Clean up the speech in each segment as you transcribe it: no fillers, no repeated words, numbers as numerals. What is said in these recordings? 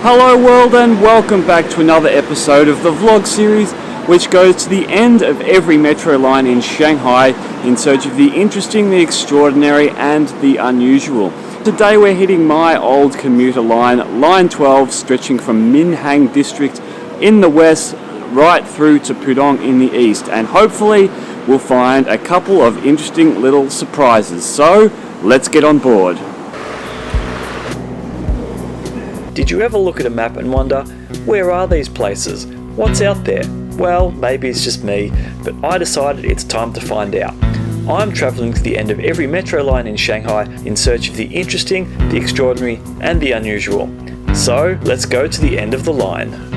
Hello world and welcome back to another episode of the vlog series which goes to the end of every metro line in Shanghai in search of the interesting, the extraordinary and the unusual. Today we're hitting my old commuter line, line 12, stretching from Minhang District in the west right through to Pudong in the east, and hopefully we'll find a couple of interesting little surprises. So let's get on board. Did you ever look at a map and wonder, where are these places? What's out there? Well, maybe it's just me, but I decided it's time to find out. I'm travelling to the end of every metro line in Shanghai in search of the interesting, the extraordinary and the unusual. So let's go to the end of the line.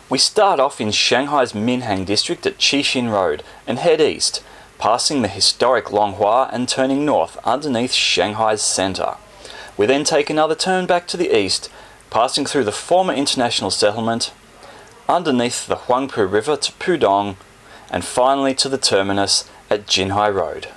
We start off in Shanghai's Minhang District at Qixin Road and head east, passing the historic Longhua and turning north underneath Shanghai's centre. We then take another turn back to the east, passing through the former international settlement, underneath the Hongkou River to Pudong, and finally to the terminus at Jinhai Road.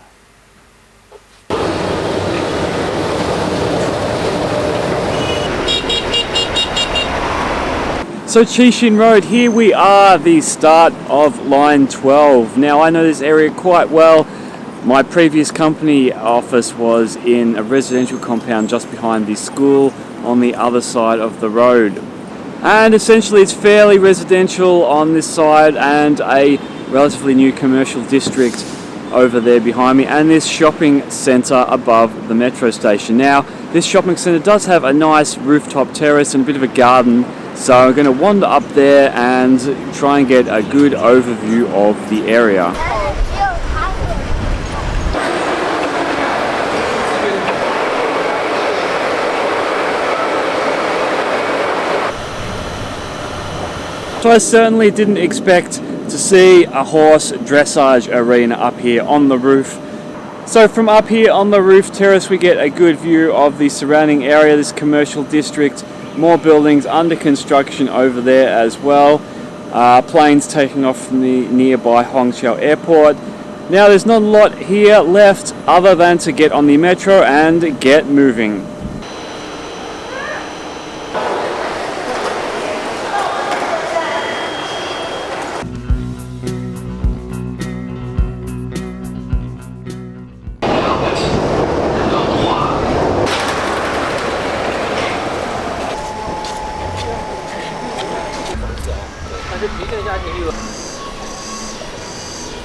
So Qixin Road, here we are, the start of line 12. Now I know this area quite well. My previous company office was in a residential compound just behind the school on the other side of the road. And essentially it's fairly residential on this side and a relatively new commercial district over there behind me, and this shopping centre above the metro station. Now this shopping centre does have a nice rooftop terrace and a bit of a garden, so I'm going to wander up there and try and get a good overview of the area. So I certainly didn't expect to see a horse dressage arena up here on the roof. So from up here on the roof terrace we get a good view of the surrounding area, this commercial district, more buildings under construction over there as well, planes taking off from the nearby Hongqiao airport. Now there's not a lot here left other than to get on the metro and get moving.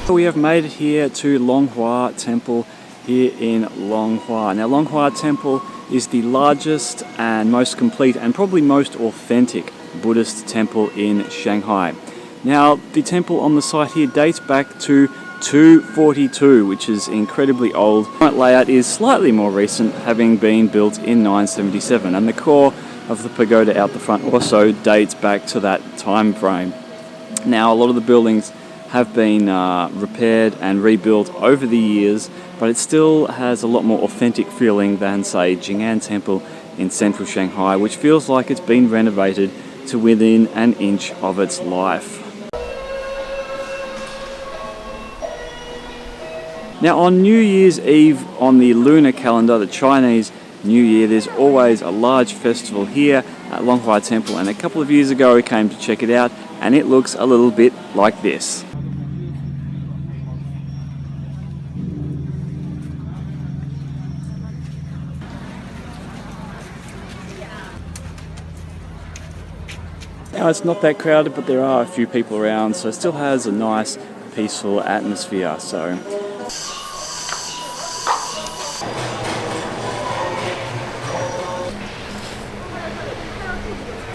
We have made it here to Longhua Temple here in Longhua. Now Longhua Temple is the largest and most complete and probably most authentic Buddhist temple in Shanghai. Now the temple on the site here dates back to 242, which is incredibly old. The current layout is slightly more recent, having been built in 977, and the core of the pagoda out the front also dates back to that time frame. Now a lot of the buildings have been repaired and rebuilt over the years, but it still has a lot more authentic feeling than, say, Jinhai Temple in central Shanghai, which feels like it's been renovated to within an inch of its life. Now on New Year's Eve on the lunar calendar, the Chinese New Year, there's always a large festival here at Longhua Temple, and a couple of years ago we came to check it out and it looks a little bit like this. Now it's not that crowded, but there are a few people around, so it still has a nice peaceful atmosphere. So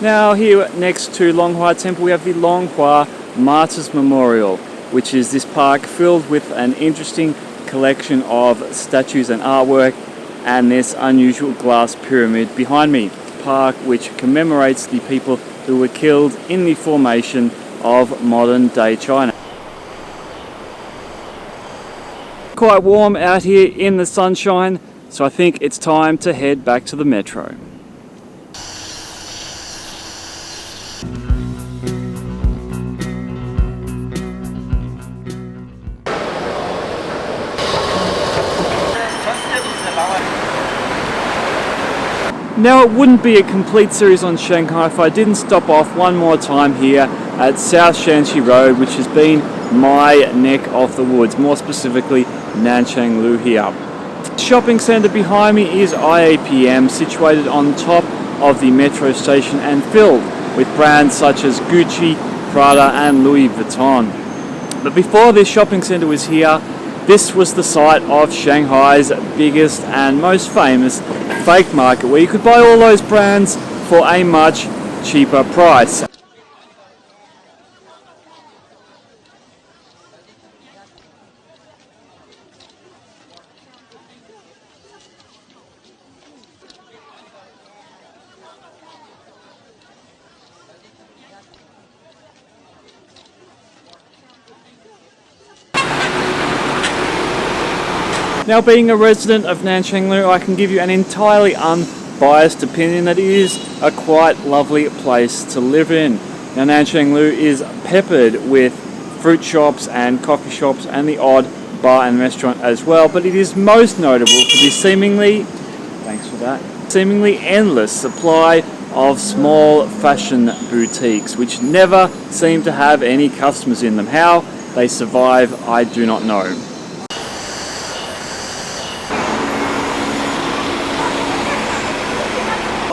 now here next to Longhua Temple we have the Longhua Martyrs Memorial, which is this park filled with an interesting collection of statues and artwork, and this unusual glass pyramid behind me. Park which commemorates the people who were killed in the formation of modern day China. Quite warm out here in the sunshine, so I think it's time to head back to the metro. Now, it wouldn't be a complete series on Shanghai if I didn't stop off one more time here at South Shaanxi Road, which has been my neck of the woods, more specifically Nanchang Lu here. Shopping centre behind me is IAPM, situated on top of the metro station and filled with brands such as Gucci, Prada and Louis Vuitton. But before this shopping centre was here, this was the site of Shanghai's biggest and most famous fake market, where you could buy all those brands for a much cheaper price. Now, being a resident of Nanchang Lu, I can give you an entirely unbiased opinion that it is a quite lovely place to live in. Now, Nanchang Lu is peppered with fruit shops and coffee shops and the odd bar and restaurant as well, but it is most notable for the seemingly endless supply of small fashion boutiques, which never seem to have any customers in them. How they survive, I do not know.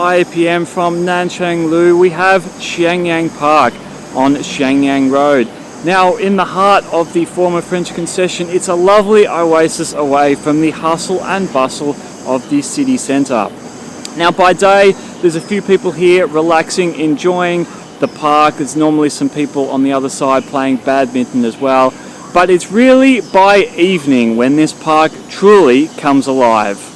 IAPM from Nanchang Lu, we have Xiangyang Park on Shenyang Road. Now, in the heart of the former French Concession, it's a lovely oasis away from the hustle and bustle of the city centre. Now, by day, there's a few people here relaxing, enjoying the park. There's normally some people on the other side playing badminton as well. But it's really by evening when this park truly comes alive.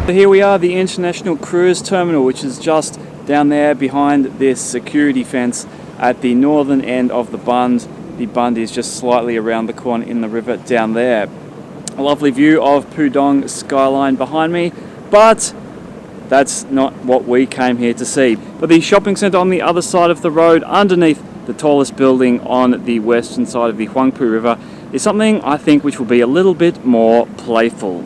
So here we are, the International Cruise Terminal, which is just down there behind this security fence at the northern end of the Bund. The Bund is just slightly around the corner in the river down there. A lovely view of Pudong skyline behind me, but that's not what we came here to see. But the shopping centre on the other side of the road, underneath the tallest building on the western side of the Hongkou River, is something I think which will be a little bit more playful.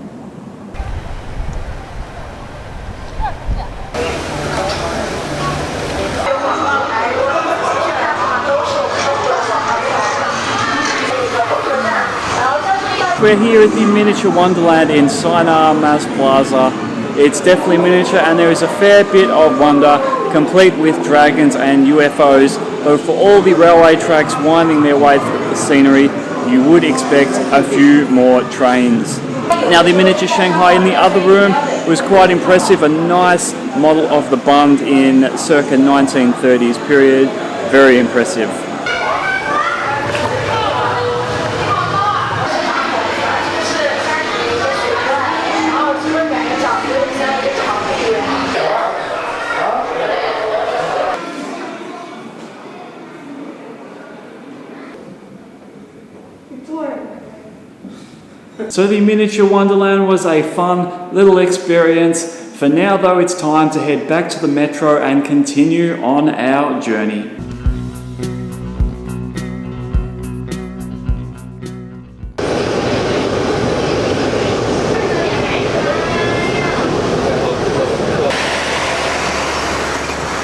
We're here at the Miniature Wonderland in Sainar Mas Plaza. It's definitely miniature and there is a fair bit of wonder, complete with dragons and UFOs, though for all the railway tracks winding their way through the scenery, you would expect a few more trains. Now, the miniature Shanghai in the other room was quite impressive, a nice model of the Bund in circa 1930s period, very impressive. So the Miniature Wonderland was a fun little experience. For now though, it's time to head back to the metro and continue on our journey.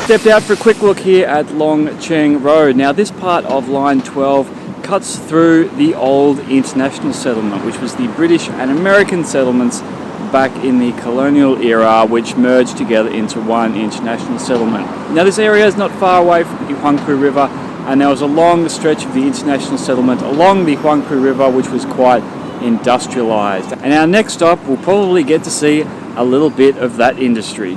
Stepped out for a quick look here at Longchang Road. Now, this part of line 12 cuts through the old international settlement, which was the British and American settlements back in the colonial era, which merged together into one international settlement. Now this area is not far away from the Hongkou River, and there was a long stretch of the international settlement along the Hongkou River which was quite industrialized. And our next stop, we'll probably get to see a little bit of that industry.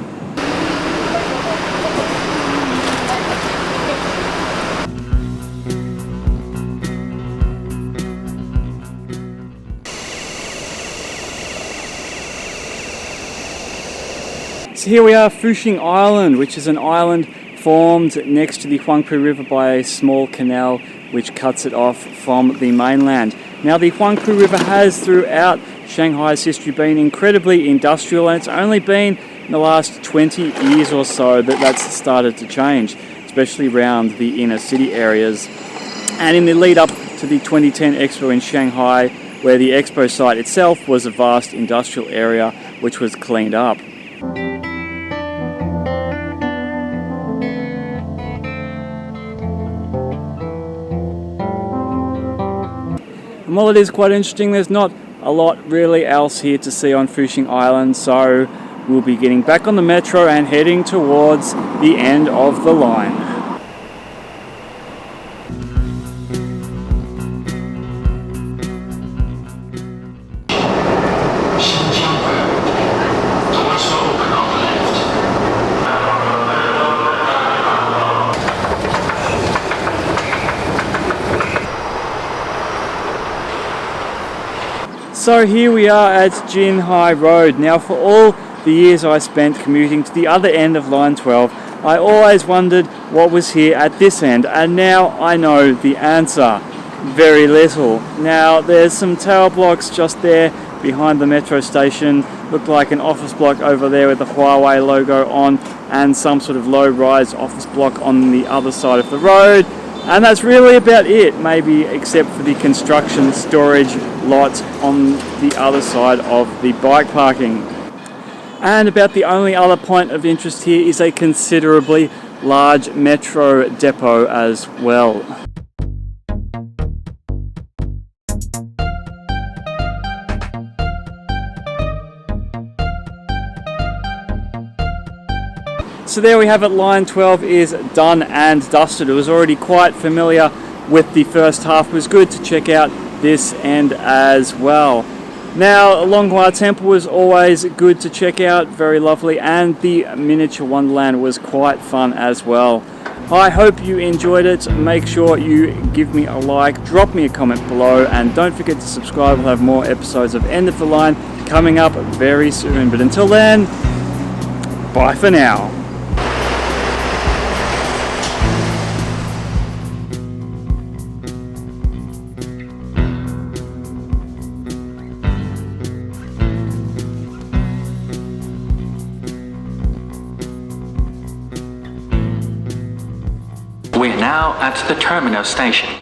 So here we are, Fuxing Island, which is an island formed next to the Hongkou River by a small canal which cuts it off from the mainland. Now the Hongkou River has throughout Shanghai's history been incredibly industrial, and it's only been in the last 20 years or so that that's started to change, especially around the inner city areas. And in the lead up to the 2010 Expo in Shanghai, where the Expo site itself was a vast industrial area which was cleaned up. And while it is quite interesting, there's not a lot really else here to see on Fuxing Island, so we'll be getting back on the metro and heading towards the end of the line. So here we are at Jinhai Road. Now for all the years I spent commuting to the other end of line 12, I always wondered what was here at this end, and now I know the answer. Very little. Now there's some tower blocks just there behind the metro station, look like an office block over there with the Huawei logo on, and some sort of low-rise office block on the other side of the road. And that's really about it, maybe except for the construction storage lot on the other side of the bike parking. And about the only other point of interest here is a considerably large metro depot as well. So there we have it, line 12 is done and dusted. It was already quite familiar with the first half. It was good to check out this end as well. Now, Longhua Temple was always good to check out, very lovely, and the miniature wonderland was quite fun as well. I hope you enjoyed it. Make sure you give me a like, drop me a comment below, and don't forget to subscribe. We'll have more episodes of End of the Line coming up very soon. But until then, bye for now. We're now at the terminal station.